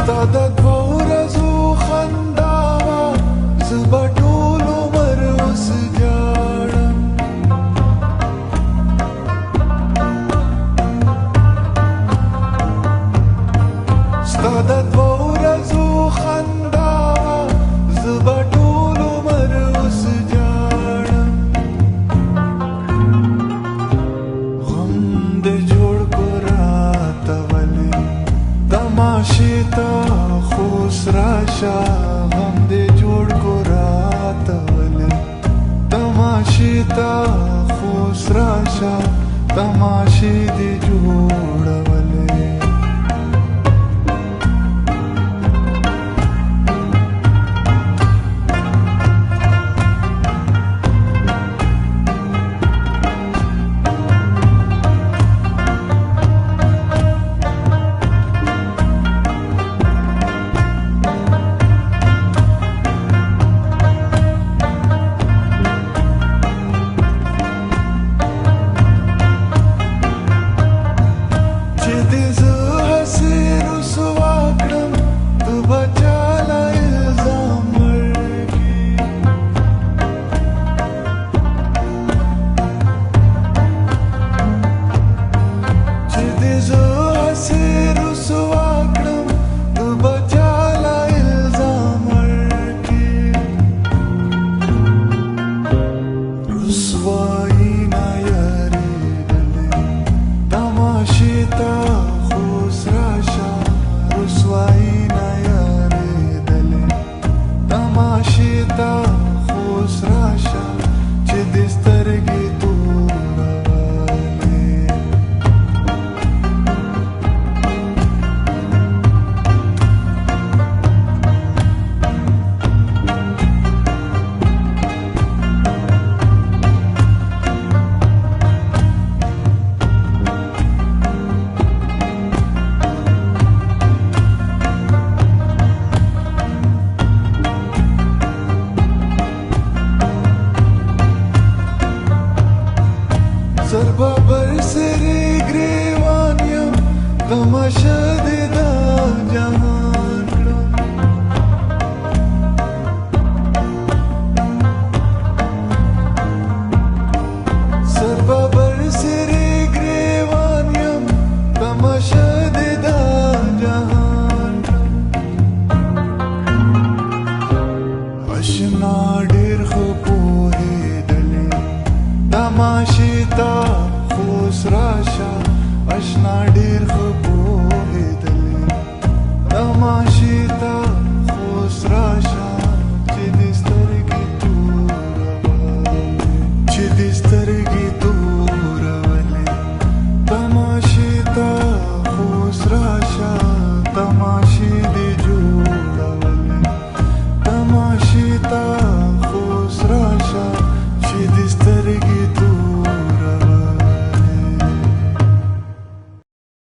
ستا د دوو ورځو خندا وه زه به ټول عمر اوس جاړم ستا د دوو ورځو خندا وه زه به ټول عمر اوس جاړم غم دې جوړ کو راته ولې تماشې ته خوس راشه غم دې جوړ کو راته ولې تماشې ته خوس راشه تماشې دې جوړ ولې